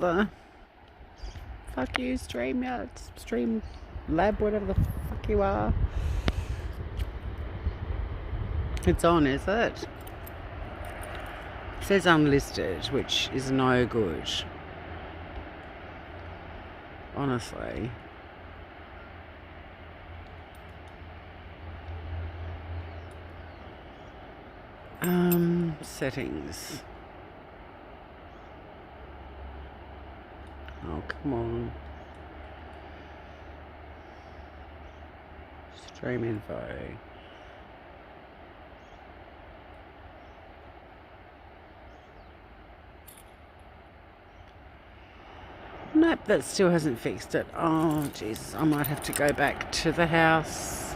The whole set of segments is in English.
the fuck you, StreamYard, Stream Lab, whatever the fuck you are. It's on, is it? It says unlisted, which is no good. Honestly. Settings. Oh, come on. Stream info. Nope, that still hasn't fixed it. Oh, Jesus, I might have to go back to the house.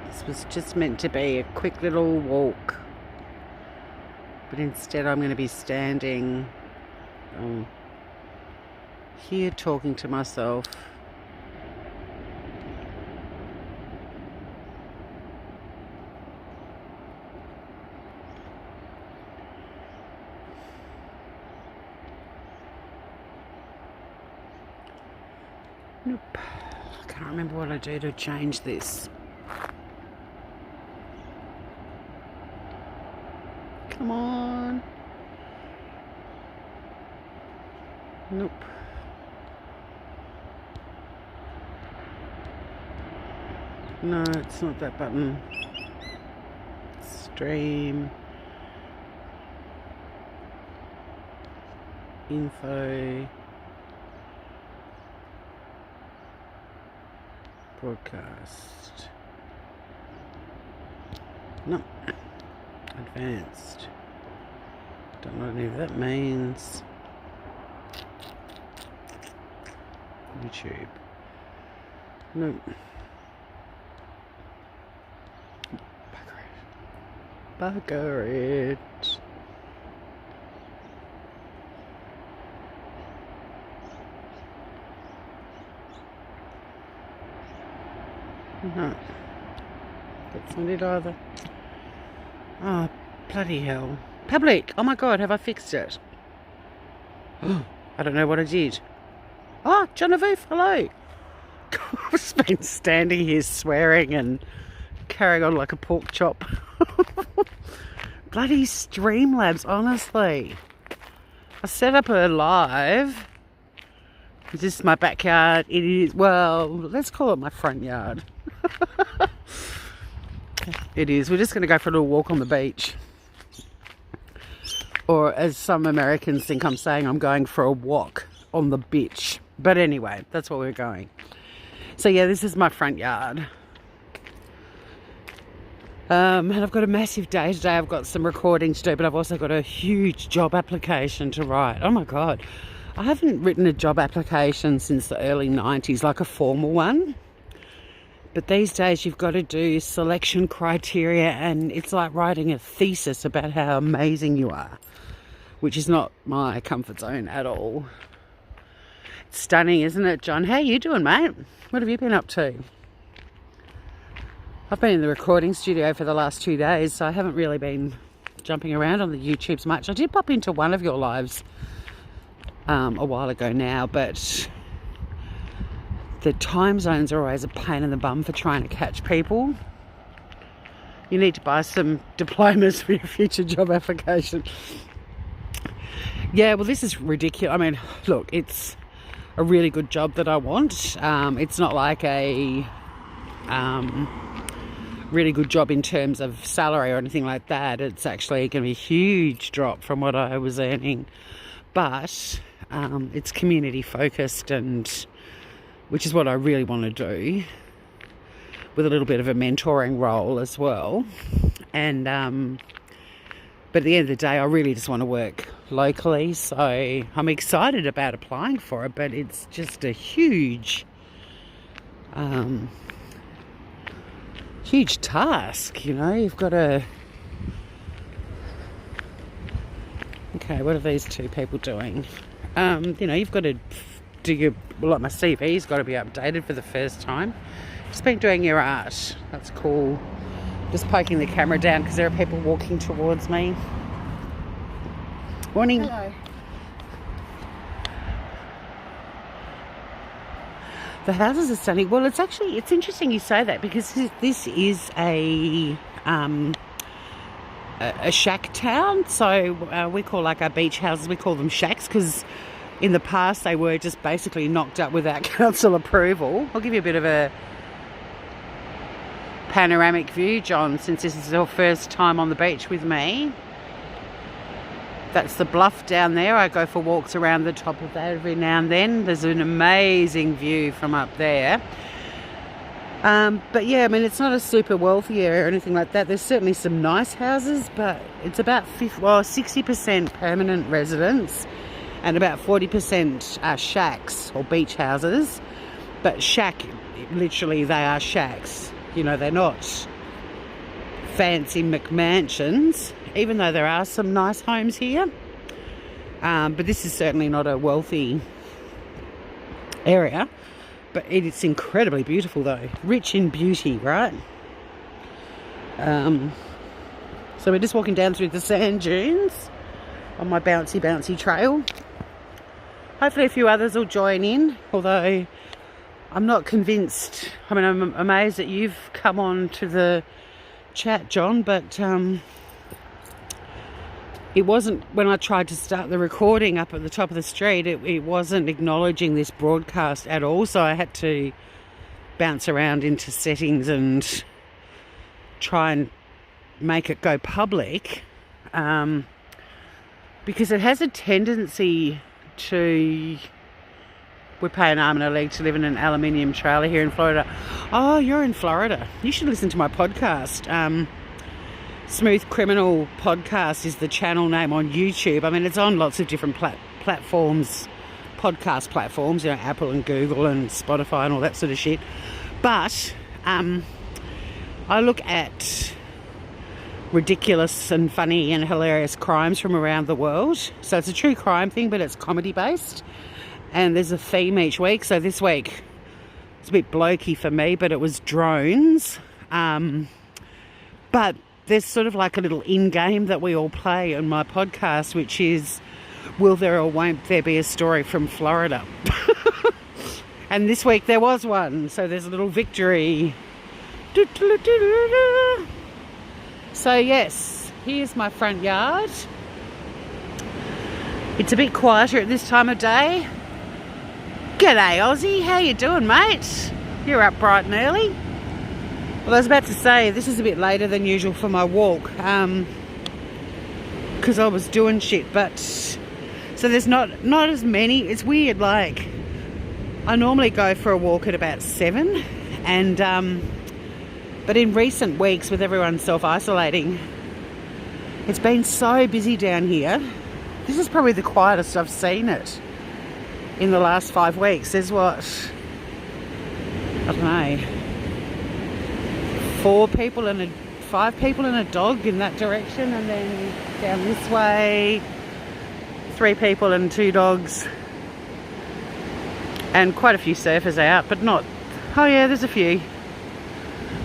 This was just meant to be a quick little walk. But instead I'm going to be standing here talking to myself. Nope. I can't remember what I do to change this. Come on. Nope. No, it's not that button. Stream. Info. Broadcast. No. Advanced. Don't know what any of that means. YouTube. No. Bugger it. No. That's not it either. Oh, bloody hell. Public! Oh my god, have I fixed it? I don't know what I did. Oh, Genevieve, hello. I've just been standing here swearing and carrying on like a pork chop. Bloody Streamlabs, honestly. I set up a live. This is my backyard. It is, well, let's call it my front yard. It is. We're just going to go for a little walk on the beach. Or as some Americans think I'm saying, I'm going for a walk on the beach. But anyway, that's where we're going. So yeah, this is my front yard. And I've got a massive day today. I've got some recording to do, but I've also got a huge job application to write. Oh my God. I haven't written a job application since the early 90s, like a formal one. But these days you've got to do selection criteria, and it's like writing a thesis about how amazing you are, which is not my comfort zone at all. It's stunning, isn't it, John? How you doing, mate? What have you been up to? I've been in the recording studio for the last 2 days, so I haven't really been jumping around on the YouTubes much. I did pop into one of your lives a while ago now, but the time zones are always a pain in the bum for trying to catch people. You need to buy some diplomas for your future job application. Yeah, well, this is ridiculous. I mean, look, it's a really good job that I want. It's not like a really good job in terms of salary or anything like that. It's actually going to be a huge drop from what I was earning. But it's community focused, and which is what I really want to do, with a little bit of a mentoring role as well. And but at the end of the day, I really just want to work locally, so I'm excited about applying for it, but it's just a huge huge task, you know. You've got to, okay, what are these two people doing? You know, you've got to do your, well, like my CV's got to be updated for the first time. Just been doing your art. That's cool. Just poking the camera down because there are people walking towards me. Morning. Hello. The houses are stunning. Well, it's interesting you say that, because this is a shack town. So we call like our beach houses, we call them shacks, because in the past they were just basically knocked up without council approval. I'll give you a bit of a panoramic view, John, since this is your first time on the beach with me. That's the bluff down there. I go for walks around the top of that every now and then. There's an amazing view from up there. But yeah, I mean, it's not a super wealthy area or anything like that. There's certainly some nice houses, but it's about 60% permanent residents and about 40% are shacks or beach houses. But shack, literally, they are shacks. You know, they're not fancy McMansions, even though there are some nice homes here. But this is certainly not a wealthy area. But it's incredibly beautiful, though. Rich in beauty, right? So we're just walking down through the sand dunes on my bouncy trail. Hopefully a few others will join in, although I'm not convinced. I mean, I'm amazed that you've come on to the chat, John, but it wasn't, when I tried to start the recording up at the top of the street, it wasn't acknowledging this broadcast at all, so I had to bounce around into settings and try and make it go public, because it has a tendency to... We pay an arm and a leg to live in an aluminium trailer here in Florida. Oh, you're in Florida. You should listen to my podcast. Smooth Criminal Podcast is the channel name on YouTube. I mean, it's on lots of different platforms, podcast platforms, you know, Apple and Google and Spotify and all that sort of shit. But I look at ridiculous and funny and hilarious crimes from around the world. So it's a true crime thing, but it's comedy based. And there's a theme each week. So this week, it's a bit blokey for me, but it was drones. But there's sort of like a little in-game that we all play on my podcast, which is, will there or won't there be a story from Florida? And this week there was one. So there's a little victory. So yes, here's my front yard. It's a bit quieter at this time of day. G'day, Aussie. How you doing, mate? You're up bright and early. Well, I was about to say, this is a bit later than usual for my walk, because I was doing shit, but... So there's not as many. It's weird, like... I normally go for a walk at about 7, and... but in recent weeks, with everyone self-isolating, it's been so busy down here. This is probably the quietest I've seen it in the last 5 weeks. There's what, I don't know, 5 people and a dog in that direction, and then down this way 3 people and 2 dogs, and quite a few surfers out, but not, oh yeah, there's a few,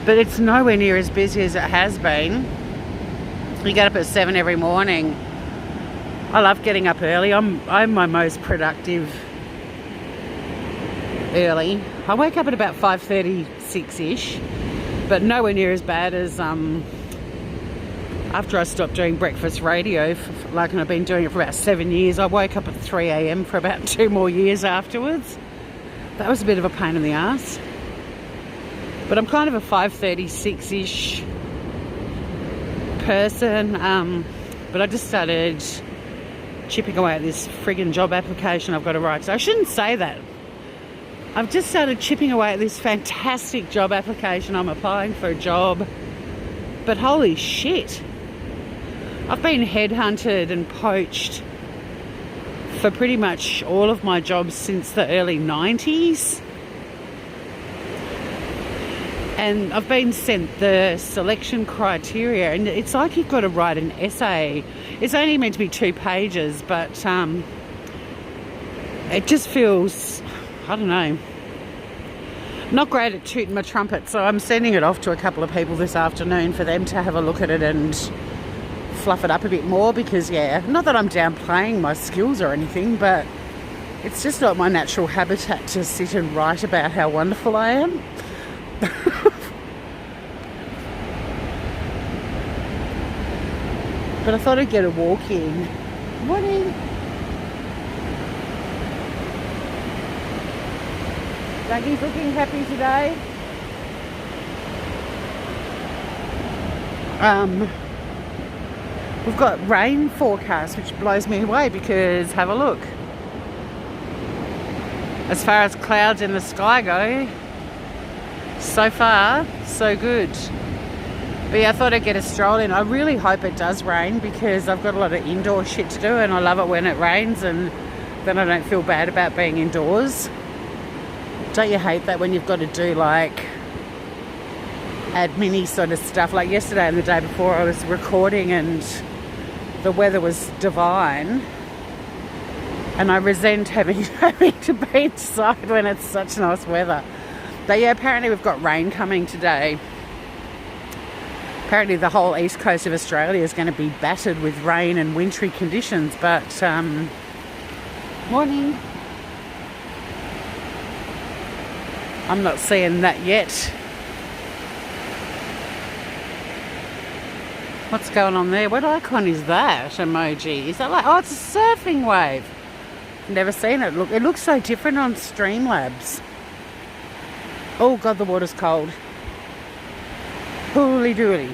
but it's nowhere near as busy as it has been. You get up at 7 every morning. I love getting up early. I'm my most productive early. I wake up at about 5:36ish, but nowhere near as bad as after I stopped doing breakfast radio, and I've been doing it for about 7 years. I woke up at 3 a.m. for about 2 more years afterwards. That was a bit of a pain in the ass. But I'm kind of a 5:36ish person. But I just started chipping away at this friggin' job application I've got to write. So I shouldn't say that. I've just started chipping away at this fantastic job application. I'm applying for a job. But holy shit. I've been headhunted and poached for pretty much all of my jobs since the early 90s. And I've been sent the selection criteria, and it's like you've got to write an essay. It's only meant to be 2 pages, but it just feels, I don't know, not great at tooting my trumpet. So I'm sending it off to a couple of people this afternoon for them to have a look at it and fluff it up a bit more, because, yeah, not that I'm downplaying my skills or anything, but It's just not my natural habitat to sit and write about how wonderful I am. But I thought I'd get a walk in. Morning. Dougie's looking happy today. We've got rain forecast, which blows me away because have a look. As far as clouds in the sky go, so far, so good. But yeah, I thought I'd get a stroll in. I really hope it does rain because I've got a lot of indoor shit to do and I love it when it rains and then I don't feel bad about being indoors. Don't you hate that when you've got to do like admin-y sort of stuff? Like yesterday and the day before I was recording and the weather was divine. And I resent having to be inside when it's such nice weather. But yeah, apparently we've got rain coming today. Apparently the whole east coast of Australia is going to be battered with rain and wintry conditions. But, morning. I'm not seeing that yet. What's going on there? What icon is that emoji? Is that like, oh, it's a surfing wave. Never seen it. Look, it looks so different on Streamlabs. Oh God, the water's cold. Holy dooly.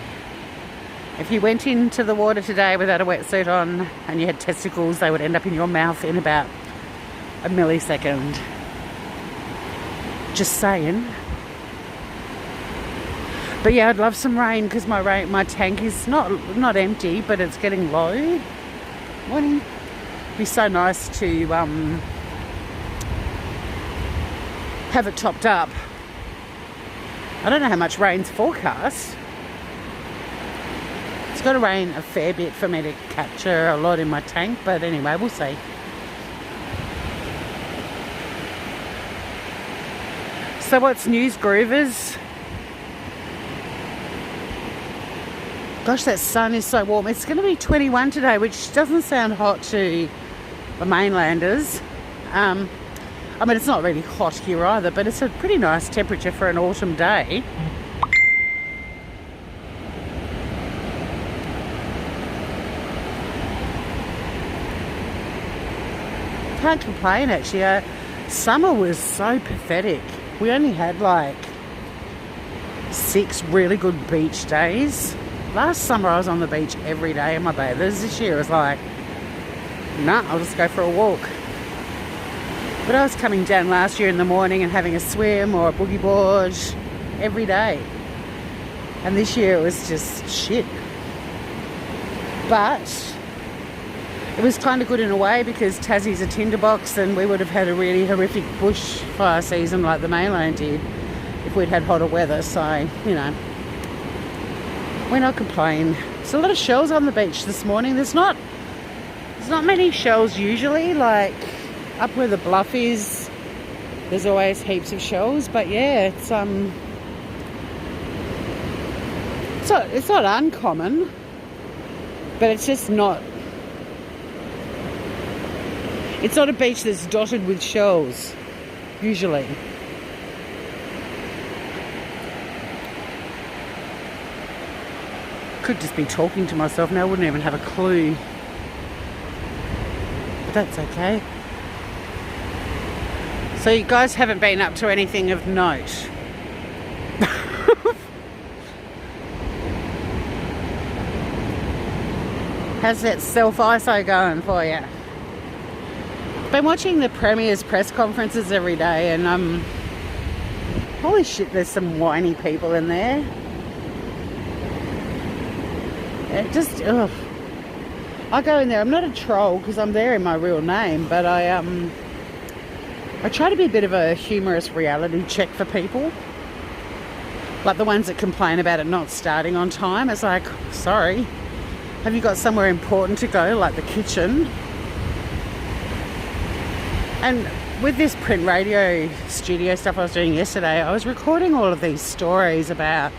If you went into the water today without a wetsuit on and you had testicles, they would end up in your mouth in about a millisecond. Just saying. But yeah, I'd love some rain because my tank is not empty, but it's getting low. Morning. Be so nice to have it topped up. I don't know how much rain's forecast. It's got to rain a fair bit for me to capture a lot in my tank, but anyway, we'll see. So what's news, groovers? Gosh, that sun is so warm. It's going to be 21 today, which doesn't sound hot to the mainlanders. I mean, it's not really hot here either, but it's a pretty nice temperature for an autumn day. Can't complain, actually. Summer was so pathetic. We only had like 6 really good beach days. Last summer I was on the beach every day in my bathers. This year it was like, nah, I'll just go for a walk. But I was coming down last year in the morning and having a swim or a boogie board every day. And this year it was just shit. But it was kind of good in a way because Tassie's a tinderbox and we would have had a really horrific bushfire season like the mainland did if we'd had hotter weather. So, you know, we're not complaining. There's a lot of shells on the beach this morning. There's not many shells usually, like up where the bluff is, there's always heaps of shells. But yeah, it's not uncommon, but it's just not. It's not a beach that's dotted with shells, usually. Could just be talking to myself now, wouldn't even have a clue. But that's okay. So you guys haven't been up to anything of note? How's that self-iso going for you? Been watching the Premier's press conferences every day and holy shit, there's some whiny people in there. It just, ugh. I go in there, I'm not a troll because I'm there in my real name, but I try to be a bit of a humorous reality check for people. Like the ones that complain about it not starting on time. It's like, sorry, have you got somewhere important to go, like the kitchen? And with this print radio studio stuff I was doing yesterday, I was recording all of these stories about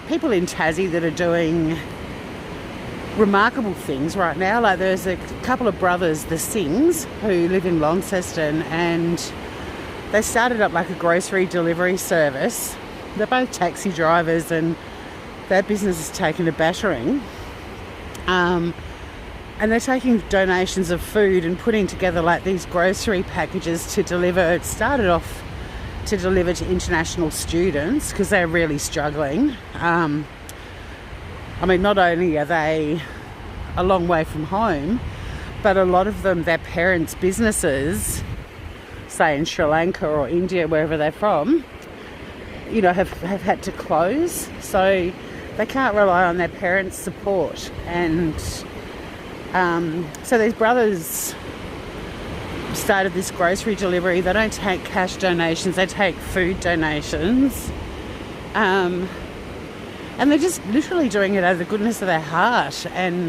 people in Tassie that are doing remarkable things right now. Like there's a couple of brothers, the Singhs, who live in Launceston, and they started up like a grocery delivery service. They're both taxi drivers and their business has taken a battering. And they're taking donations of food and putting together like these grocery packages to deliver. It started off to deliver to international students because they're really struggling. I mean, not only are they a long way from home, but a lot of them, their parents' businesses, say in Sri Lanka or India, wherever they're from, you know, have had to close. So they can't rely on their parents' support. And so these brothers started this grocery delivery. They don't take cash donations, they take food donations. And they're just literally doing it out of the goodness of their heart. And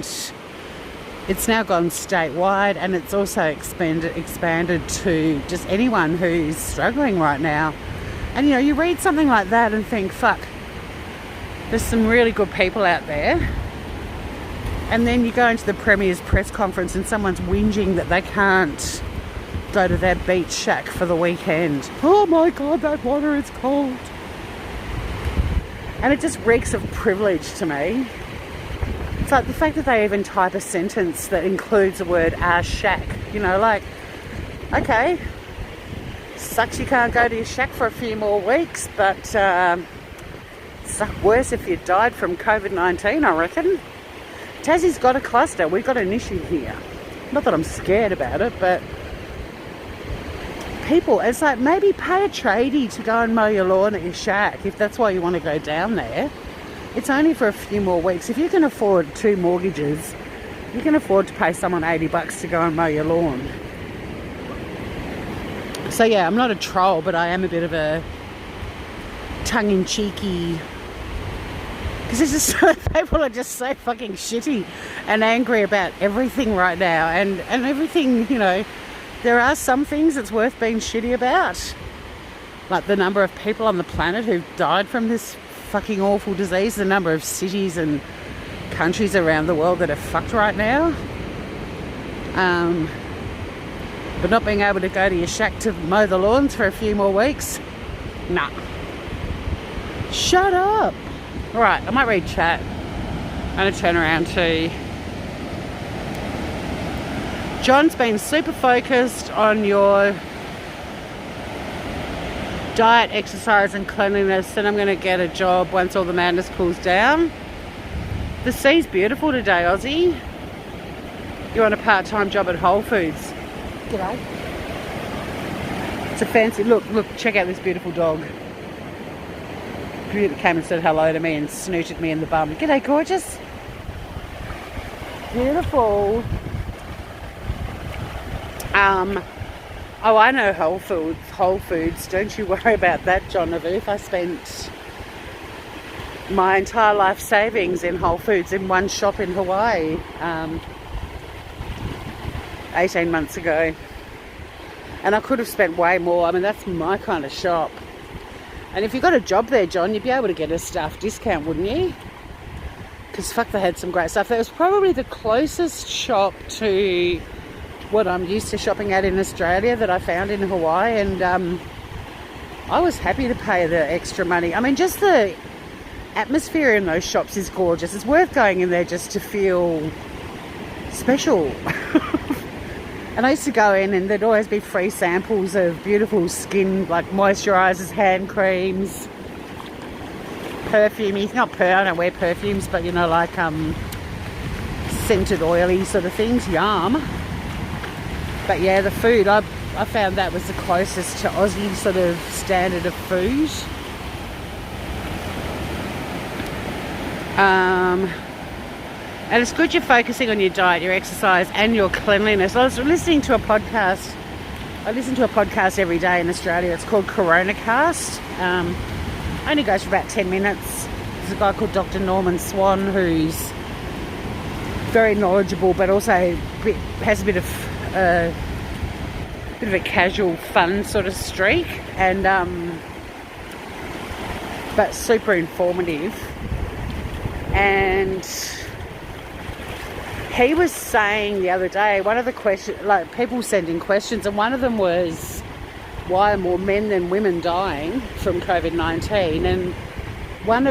it's now gone statewide, and it's also expanded to just anyone who's struggling right now. And, you know, you read something like that and think, fuck, there's some really good people out there. And then you go into the Premier's press conference and someone's whinging that they can't go to their beach shack for the weekend. Oh my God, that water is cold. And it just reeks of privilege to me. It's like the fact that they even type a sentence that includes the word "our shack." You know, like, okay, sucks you can't go to your shack for a few more weeks, but it's worse if you died from COVID-19, I reckon. Tassie's got a cluster. We've got an issue here. Not that I'm scared about it, but people, it's like maybe pay a tradie to go and mow your lawn at your shack if that's why you want to go down there. It's only for a few more weeks. If you can afford 2 mortgages, you can afford to pay someone $80 to go and mow your lawn. So yeah, I'm not a troll, but I am a bit of a tongue-in-cheeky, because it's just people are just so fucking shitty and angry about everything right now, and everything, you know. There are some things it's worth being shitty about, like the number of people on the planet who've died from this fucking awful disease, the number of cities and countries around the world that are fucked right now. But not being able to go to your shack to mow the lawns for a few more weeks, nah. Shut up. All right, I might read chat. I'm going to turn around to... John's been super focused on your diet, exercise and cleanliness, and I'm going to get a job once all the madness cools down. The sea's beautiful today, Aussie. You want a part-time job at Whole Foods? G'day. It's a fancy... Look, check out this beautiful dog. Computer came and said hello to me and snooted me in the bum. G'day, gorgeous. Beautiful. Oh, I know Whole Foods. Don't you worry about that, John Navuth. I spent my entire life savings in Whole Foods in one shop in Hawaii 18 months ago. And I could have spent way more. I mean, that's my kind of shop. And if you got a job there, John, you'd be able to get a staff discount, wouldn't you? Because fuck, they had some great stuff. That was probably the closest shop to what I'm used to shopping at in Australia that I found in Hawaii, and I was happy to pay the extra money. I mean, just the atmosphere in those shops is gorgeous. It's worth going in there just to feel special. And I used to go in and there'd always be free samples of beautiful skin, like moisturisers, hand creams, perfumey, I don't wear perfumes, but you know, like scented oily sort of things, yum. But yeah, the food, I found that was the closest to Aussie sort of standard of food. And it's good you're focusing on your diet, your exercise and your cleanliness. I was listening to a podcast. I listen to a podcast every day in Australia. It's called Coronacast. Only goes for about 10 minutes. There's a guy called Dr. Norman Swan who's very knowledgeable, but also has a bit of a casual fun sort of streak, and but super informative. And he was saying the other day, one of the questions, like people sending questions, and one of them was, why are more men than women dying from COVID-19? And well,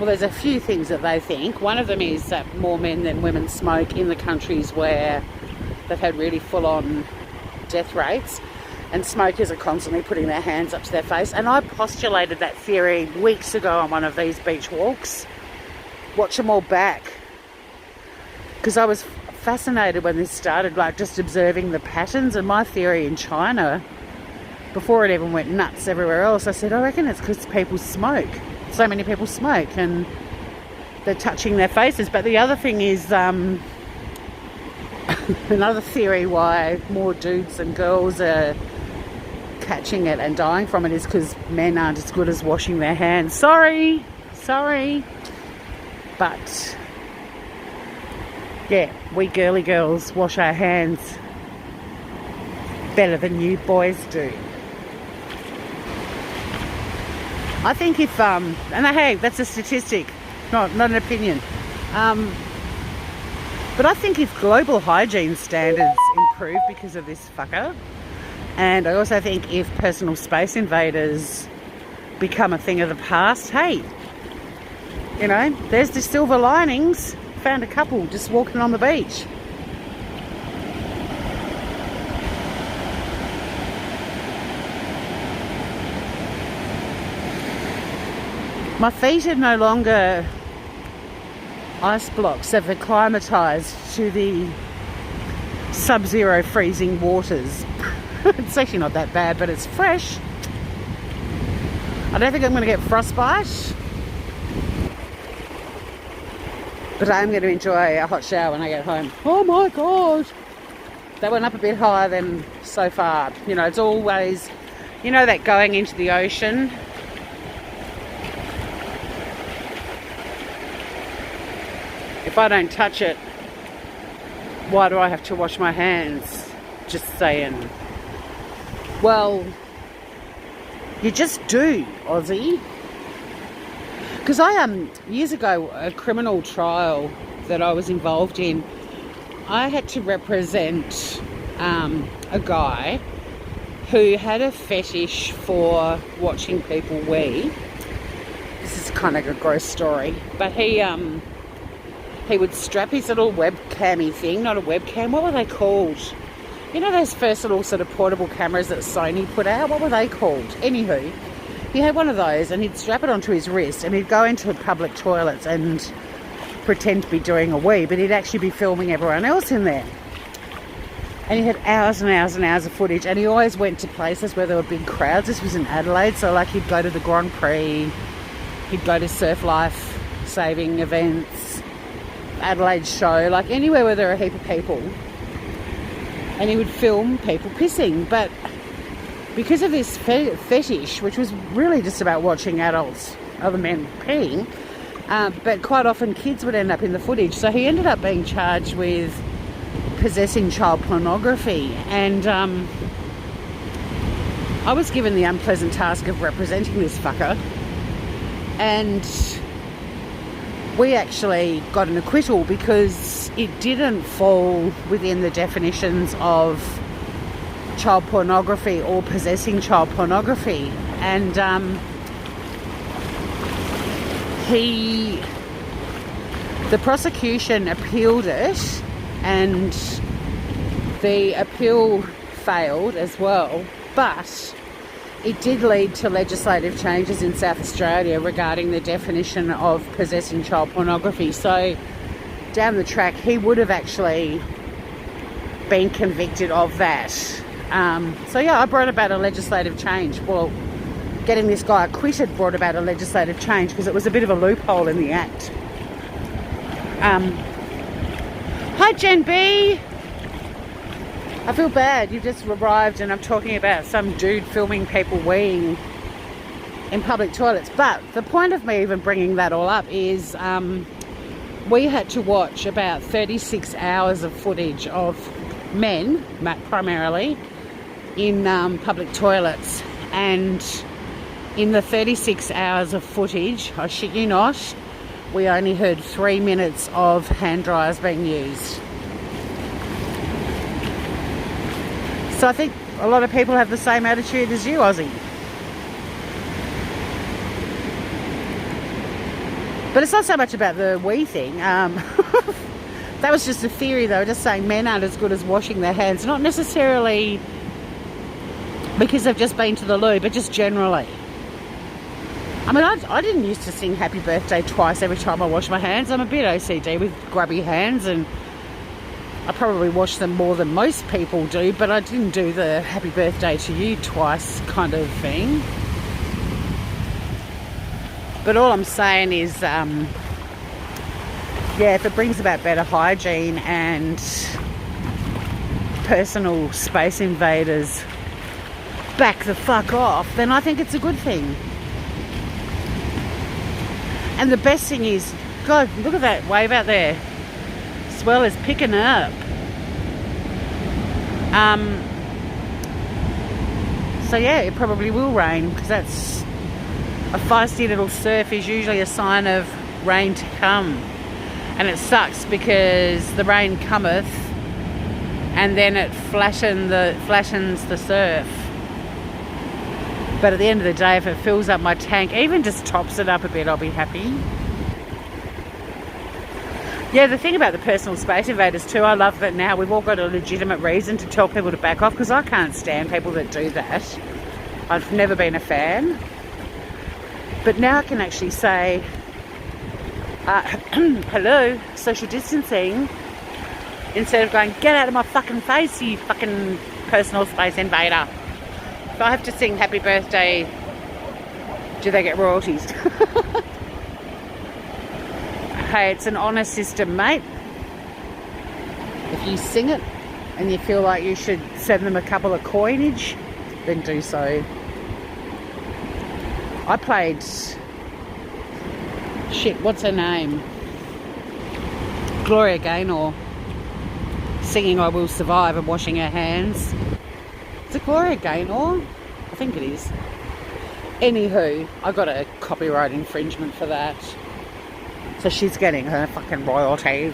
there's a few things that they think. One of them is that more men than women smoke in the countries where they've had really full-on death rates, and smokers are constantly putting their hands up to their face. And I postulated that theory weeks ago on one of these beach walks. Watch them all back. Because I was fascinated when this started, like just observing the patterns. And my theory in China, before it even went nuts everywhere else, I said, I reckon it's because people smoke. So many people smoke and they're touching their faces. But the other thing is, another theory why more dudes than girls are catching it and dying from it is because men aren't as good as washing their hands. Sorry. But yeah, we girly girls wash our hands better than you boys do. I think if, and hey, that's a statistic, not an opinion. But I think if global hygiene standards improve because of this fucker, and I also think if personal space invaders become a thing of the past, hey, you know, there's the silver linings. Found a couple just walking on the beach. My feet are no longer ice blocks. They've acclimatised to the sub-zero freezing waters. It's actually not that bad, but it's fresh. I don't think I'm going to get frostbite, but I'm going to enjoy a hot shower when I get home. Oh my God! That went up a bit higher than so far. You know, it's always, you know, that going into the ocean, if I don't touch it, why do I have to wash my hands? Just saying. Well, you just do, Aussie. Because years ago, a criminal trial that I was involved in, I had to represent a guy who had a fetish for watching people wee. This is kind of a gross story, but he would strap his little webcam-y thing, not a webcam, what were they called? You know those first little sort of portable cameras that Sony put out? What were they called? Anywho, he had one of those and he'd strap it onto his wrist and he'd go into public toilets and pretend to be doing a wee, but he'd actually be filming everyone else in there. And he had hours and hours and hours of footage, and he always went to places where there were big crowds. This was in Adelaide, so like he'd go to the Grand Prix, he'd go to Surf Life saving events, Adelaide show, like anywhere where there are a heap of people, and he would film people pissing. But because of this fetish, which was really just about watching adults, other men peeing, but quite often kids would end up in the footage, so he ended up being charged with possessing child pornography. And I was given the unpleasant task of representing this fucker, and we actually got an acquittal because it didn't fall within the definitions of child pornography or possessing child pornography. And the prosecution appealed it, and the appeal failed as well, but it did lead to legislative changes in South Australia regarding the definition of possessing child pornography. So down the track, he would have actually been convicted of that. So yeah, I brought about a legislative change. Well, getting this guy acquitted brought about a legislative change because it was a bit of a loophole in the act. Hi Jen B. I feel bad, you just arrived and I'm talking about some dude filming people weeing in public toilets. But the point of me even bringing that all up is we had to watch about 36 hours of footage of men, primarily, in public toilets. And in the 36 hours of footage, I shit you not, we only heard 3 minutes of hand dryers being used. So I think a lot of people have the same attitude as you, Aussie. But it's not so much about the we thing. That was just a theory, though, just saying men aren't as good as washing their hands. Not necessarily because they've just been to the loo, but just generally. I mean, I didn't used to sing happy birthday twice every time I wash my hands. I'm a bit OCD with grubby hands, and I probably wash them more than most people do, but I didn't do the happy birthday to you twice kind of thing. But all I'm saying is, yeah, if it brings about better hygiene and personal space invaders back the fuck off, then I think it's a good thing. And the best thing is, God, look at that wave out there. Swell is picking up. So yeah, it probably will rain, because that's a feisty little surf is usually a sign of rain to come. And it sucks because the rain cometh and then it flattens the surf. But at the end of the day, if it fills up my tank, even just tops it up a bit, I'll be happy. Yeah, the thing about the personal space invaders too, I love that now we've all got a legitimate reason to tell people to back off, because I can't stand people that do that. I've never been a fan. But now I can actually say, hello, social distancing, instead of going, get out of my fucking face, you fucking personal space invader. If I have to sing happy birthday, do they get royalties? Hey, it's an honour system, mate. If you sing it and you feel like you should send them a couple of coinage, then do so. I played, shit, what's her name? Gloria Gaynor, singing I Will Survive and washing her hands. Is it Gloria Gaynor? I think it is. Anywho, I got a copyright infringement for that. So she's getting her fucking royalties.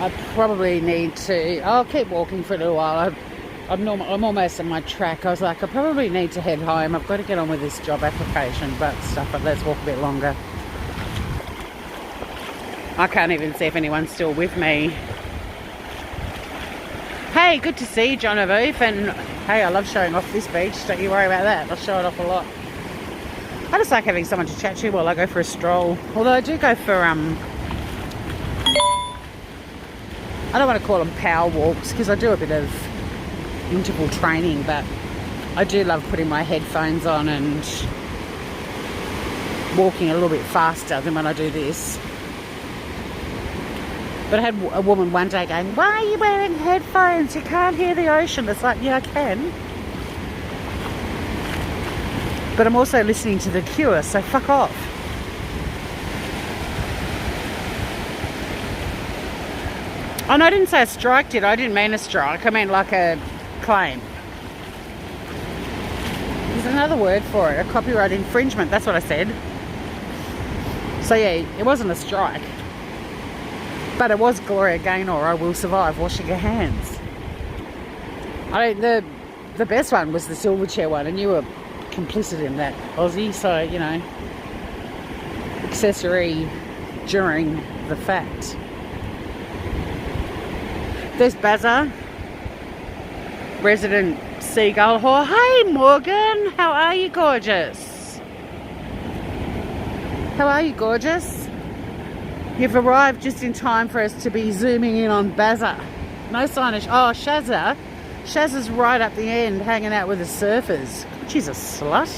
I probably need to, I'll keep walking for a little while. I'm almost on my track. I was like, I probably need to head home. I've got to get on with this job application, but let's walk a bit longer. I can't even see if anyone's still with me. Hey, good to see you, Genevieve. And hey, I love showing off this beach. Don't you worry about that. I'll show it off a lot. I just like having someone to chat to while I go for a stroll. Although I do go for, I don't want to call them power walks, because I do a bit of interval training, but I do love putting my headphones on and walking a little bit faster than when I do this. But I had a woman one day going, why are you wearing headphones? You can't hear the ocean. It's like, yeah, I can. But I'm also listening to The Cure, so fuck off. Oh, no, I didn't say a strike, did I? I didn't mean a strike. I meant like a claim. There's another word for it, a copyright infringement. That's what I said. So yeah, it wasn't a strike. But it was Gloria Gaynor, I Will Survive, washing her hands. The best one was the Silverchair one, and you were complicit in that, Aussie. So, you know, accessory during the fact. There's Bazza, resident seagull whore. Hey Morgan, how are you, gorgeous? How are you, gorgeous? You've arrived just in time for us to be zooming in on Bazza. No sign of... Oh, Shazza. Shazza's right up the end, hanging out with the surfers. She's a slut.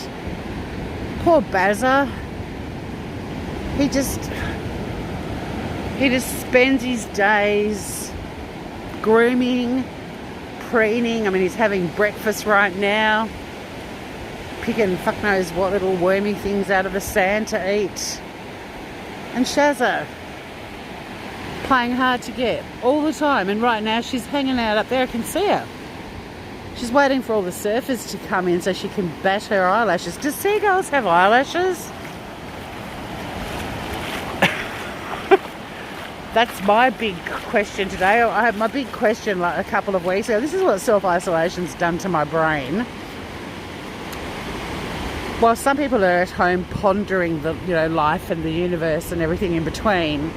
Poor Bazza. He just spends his days grooming, preening. I mean, he's having breakfast right now, picking fuck knows what little wormy things out of the sand to eat. And Shazza playing hard to get all the time, and right now she's hanging out up there. I can see her. She's waiting for all the surfers to come in so she can bat her eyelashes. Do seagulls have eyelashes? That's my big question today. I had my big question like a couple of weeks ago. This is what self-isolation's done to my brain. While some people are at home pondering the, life and the universe and everything in between,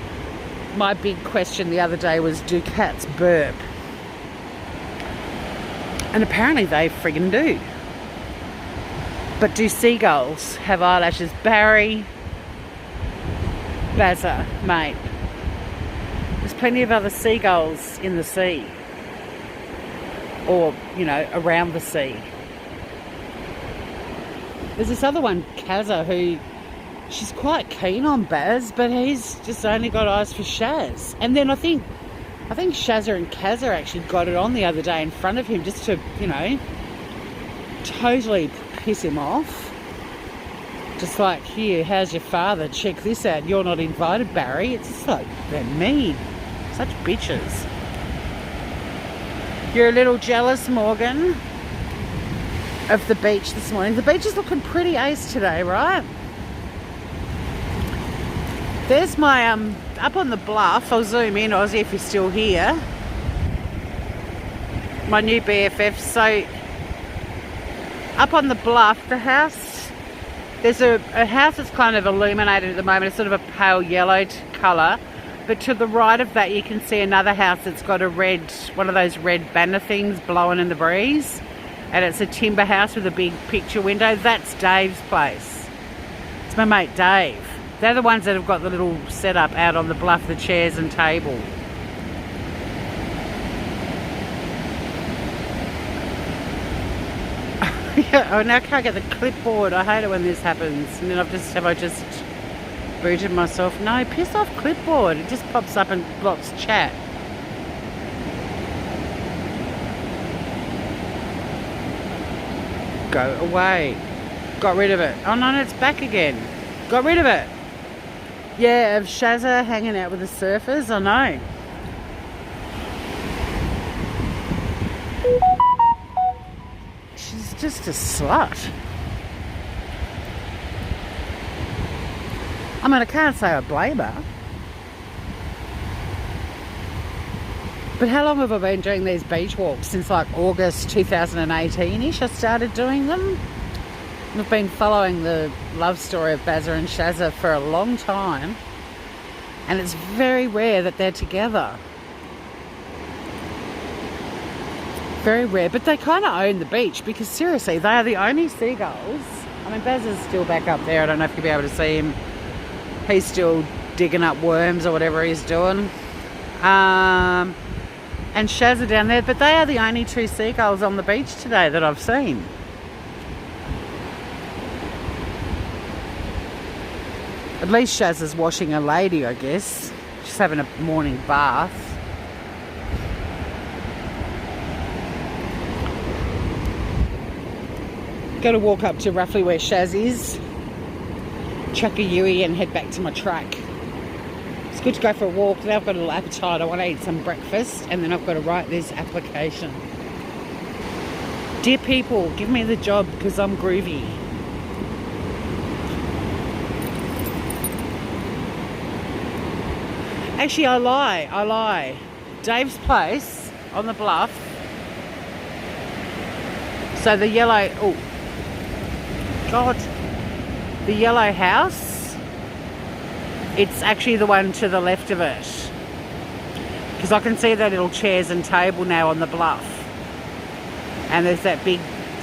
my big question the other day was, do cats burp? And apparently they friggin' do. But do seagulls have eyelashes? Barry, Bazza, mate. There's plenty of other seagulls in the sea. Or, around the sea. There's this other one, Kazza, who she's quite keen on Baz, but he's just only got eyes for Shaz. And then I think Shazza and Kazza actually got it on the other day in front of him just to, totally piss him off. Just like, here, how's your father? Check this out. You're not invited, Barry. It's just like, they're mean. Such bitches. You're a little jealous, Morgan, of the beach this morning. The beach is looking pretty ace today, right? There's my, up on the bluff, I'll zoom in, Aussie, if you're still here. My new BFF. So, up on the bluff, the house, there's a house that's kind of illuminated at the moment. It's sort of a pale yellow colour. But to the right of that, you can see another house that's got a red, one of those red banner things blowing in the breeze. And it's a timber house with a big picture window. That's Dave's place. It's my mate Dave. They're the ones that have got the little setup out on the bluff, the chairs and table. Yeah, oh, now I can't get the clipboard. I hate it when this happens. And then have I just booted myself? No, piss off clipboard. It just pops up and blocks chat. Go away. Got rid of it. Oh no, it's back again. Got rid of it. Yeah, of Shazza hanging out with the surfers, I know. She's just a slut. I mean, I can't say I blame her. But how long have I been doing these beach walks? Since like August 2018-ish I started doing them. I've been following the love story of Bazza and Shazza for a long time. And it's very rare that they're together. Very rare. But they kind of own the beach because seriously, they are the only seagulls. I mean, Bazza's still back up there. I don't know if you'll be able to see him. He's still digging up worms or whatever he's doing. And Shazza down there. But they are the only two seagulls on the beach today that I've seen. At least Shazza's washing a lady, I guess. She's having a morning bath. Got to walk up to roughly where Shaz is. Chuck a Yui and head back to my truck. It's good to go for a walk. Now I've got a little appetite. I want to eat some breakfast and then I've got to write this application. Dear people, give me the job because I'm groovy. Actually, I lie. Dave's place on the bluff. So the yellow, oh, God, the yellow house, it's actually the one to the left of it. Because I can see that little chairs and table now on the bluff. And there's that big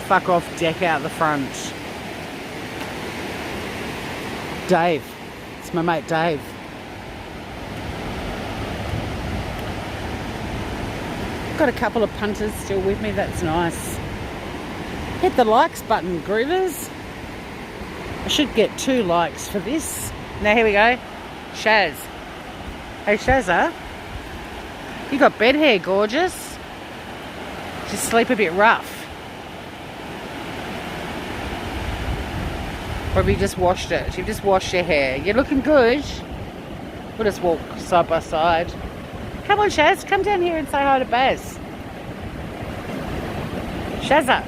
fuck off deck out the front. Dave, it's my mate Dave. Got a couple of punters still with me, that's nice. Hit the likes button, groovers. I should get 2 likes for this. Now here we go. Shaz. Hey Shazza. You got bed hair, gorgeous. Just sleep a bit rough. Or have you just washed it? You've just washed your hair. You're looking good. We'll just walk side by side. Come on, Shaz, come down here and say hi to Baz. Shazza,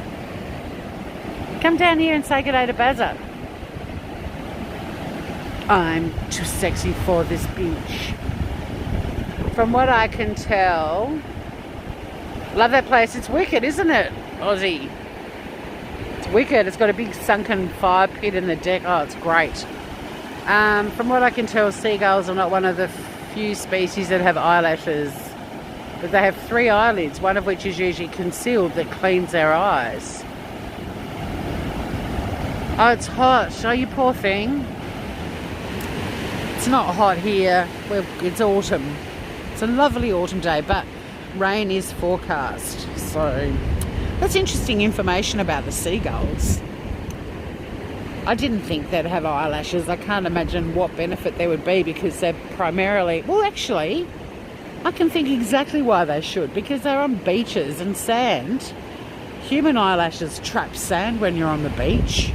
come down here and say good day to Bazza. I'm too sexy for this beach. From what I can tell, love that place. It's wicked, isn't it, Aussie? It's wicked. It's got a big sunken fire pit in the deck. Oh, it's great. From what I can tell, seagulls are not one of the few species that have eyelashes, but they have 3 eyelids, one of which is usually concealed, that cleans their eyes. Oh, it's hot. Oh, you poor thing. It's not hot here. It's autumn. It's a lovely autumn day, but rain is forecast. So that's interesting information about the seagulls. I didn't think they'd have eyelashes. I can't imagine what benefit there would be, because they're primarily... Well, actually, I can think exactly why they should, because they're on beaches and sand. Human eyelashes trap sand when you're on the beach.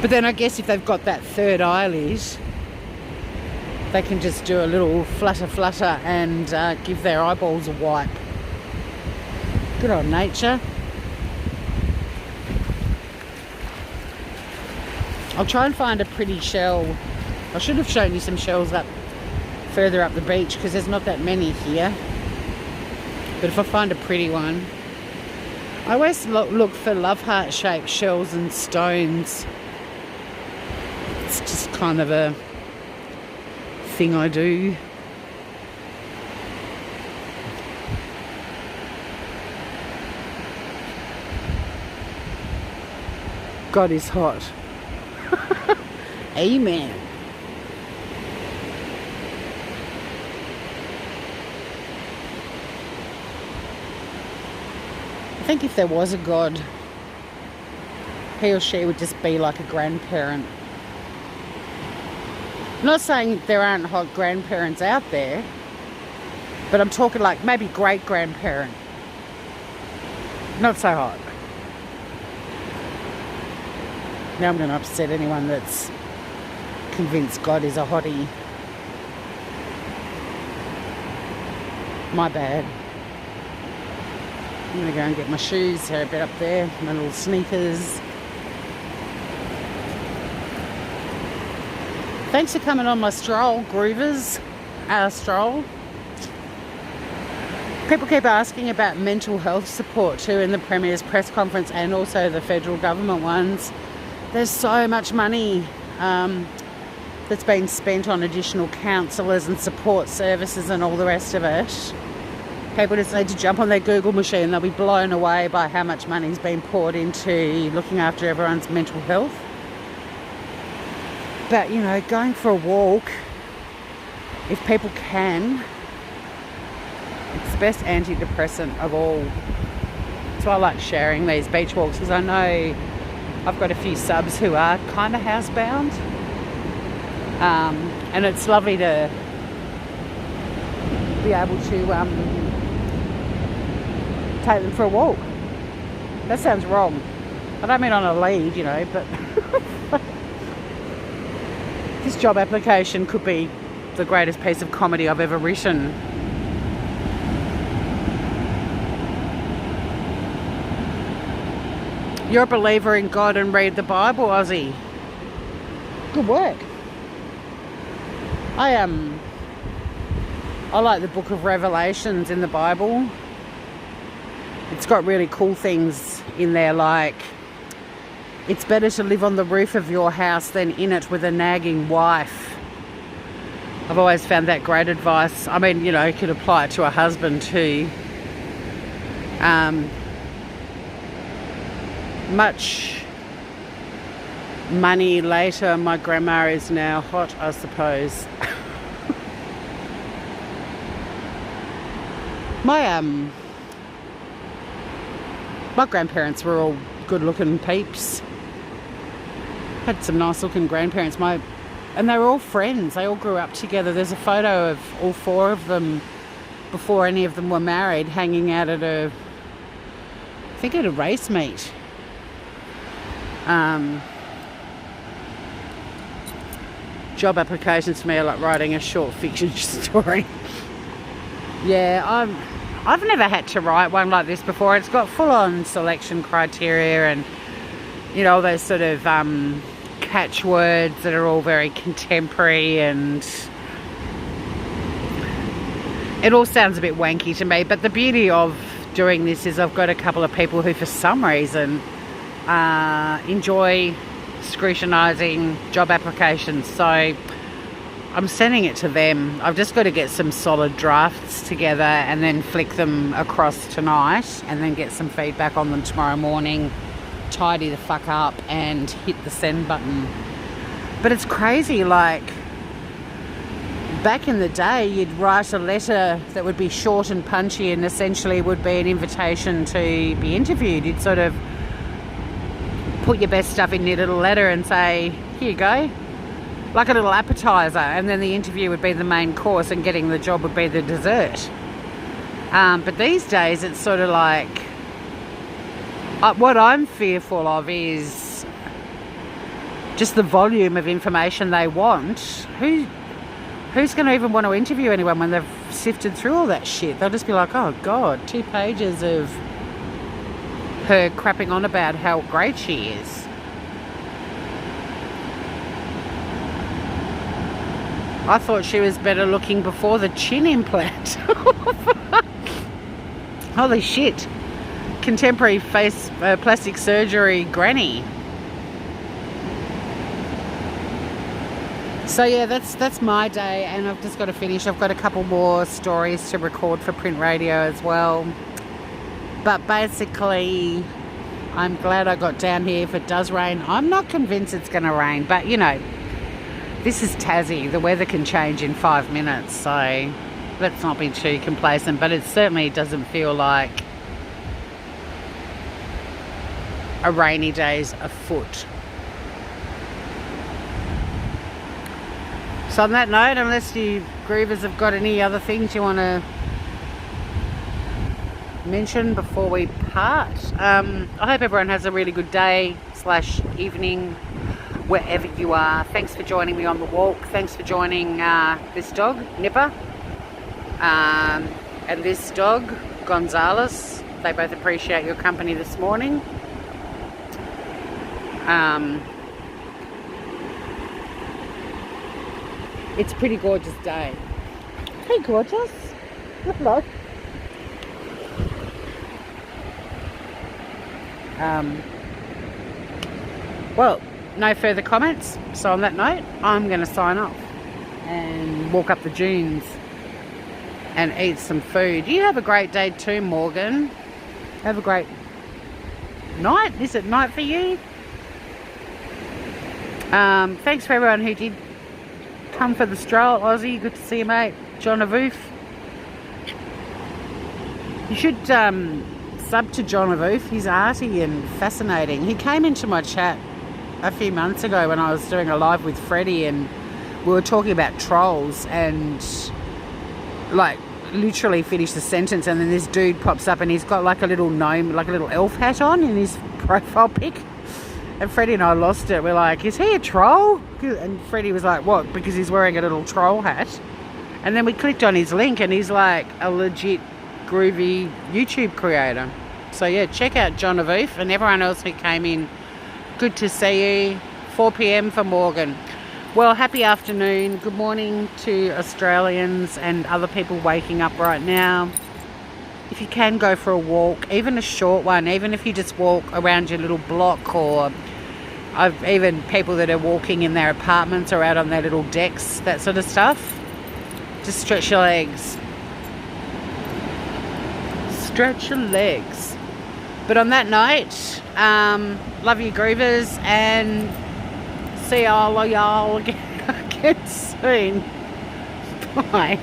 But then I guess if they've got that third eyelid, they can just do a little flutter and give their eyeballs a wipe. Good on nature. I'll try and find a pretty shell. I should have shown you some shells further up the beach, because there's not that many here. But if I find a pretty one, I always look for love heart shaped shells and stones. It's just kind of a thing I do. God is hot. Amen. I think if there was a God, he or she would just be like a grandparent. I'm not saying there aren't hot grandparents out there, but I'm talking like maybe great-grandparent. Not so hot. Now I'm going to upset anyone that's convinced God is a hottie. My bad. I'm going to go and get my shoes. They're a bit up there. My little sneakers. Thanks for coming on my stroll, Groovers. Our stroll. People keep asking about mental health support too in the Premier's press conference, and also the federal government ones. There's so much money that's been spent on additional counsellors and support services and all the rest of it. People just need to jump on their Google machine. They'll be blown away by how much money's been poured into looking after everyone's mental health. But, you know, going for a walk, if people can, it's the best antidepressant of all. So I like sharing these beach walks, because I know I've got a few subs who are kind of housebound. And it's lovely to be able to take them for a walk. That sounds wrong. I don't mean on a lead, you know, but this job application could be the greatest piece of comedy I've ever written. You're a believer in God and read the Bible, Aussie. Good work. I like the book of Revelations in the Bible. It's got really cool things in there, like it's better to live on the roof of your house than in it with a nagging wife. I've always found that great advice. I mean, you know, you could apply it to a husband too. Much money later, my grandma is now hot, I suppose. My grandparents were all good-looking peeps. Had some nice-looking grandparents. And they were all friends. They all grew up together. There's a photo of all 4 of them before any of them were married, hanging out at I think at a race meet. Job applications for me are like writing a short fiction story. Yeah, I've never had to write one like this before. It's got full-on selection criteria and, you know, those sort of catchwords that are all very contemporary, and it all sounds a bit wanky to me. But the beauty of doing this is I've got a couple of people who for some reason enjoy scrutinising job applications, so I'm sending it to them. I've just got to get some solid drafts together and then flick them across tonight and then get some feedback on them tomorrow morning, tidy the fuck up and hit the send button. But it's crazy, like back in the day you'd write a letter that would be short and punchy and essentially would be an invitation to be interviewed. You'd sort of put your best stuff in your little letter and say, here you go, like a little appetizer, and then the interview would be the main course and getting the job would be the dessert. But these days it's sort of like, what I'm fearful of is just the volume of information they want. Who's going to even want to interview anyone when they've sifted through all that shit? They'll just be like, oh God, 2 pages of her crapping on about how great she is. I thought she was better looking before the chin implant. Holy shit. Contemporary face plastic surgery granny. So yeah, that's my day, and I've just got to finish. I've got a couple more stories to record for print radio as well. But basically, I'm glad I got down here. If it does rain, I'm not convinced it's going to rain, but you know, this is Tassie. The weather can change in 5 minutes, so let's not be too complacent. But it certainly doesn't feel like a rainy day's afoot. So on that note, unless you groovers have got any other things you want to mention before we part, I hope everyone has a really good day / evening wherever you are. Thanks for joining me on the walk. Thanks for joining this dog, Nipper, and this dog, Gonzalez. They both appreciate your company this morning. It's a pretty gorgeous day. Hey, gorgeous. Hello. Well, no further comments. So on that note, I'm going to sign off and walk up the dunes and eat some food. You have a great day too, Morgan. Have a great night. Is it night for you? Thanks for everyone who did come for the stroll. Aussie, good to see you, mate. John Avoof. You should sub to John Avoof. He's arty and fascinating. He came into my chat a few months ago when I was doing a live with Freddie, and we were talking about trolls, and like literally finished the sentence, and then this dude pops up and he's got like a little gnome, like a little elf hat on in his profile pic. And Freddie and I lost it. We're like, is he a troll? And Freddie was like, what? Because he's wearing a little troll hat. And then we clicked on his link and he's like a legit groovy YouTube creator. So yeah, check out John Avoof and everyone else who came in. Good to see you. 4 p.m. for Morgan. Well, happy afternoon. Good morning to Australians and other people waking up right now. If you can, go for a walk, even a short one, even if you just walk around your little block, or I've even people that are walking in their apartments or out on their little decks, that sort of stuff. Just stretch your legs. Stretch your legs. But on that note, love you groovers, and see all of y'all again soon. Bye.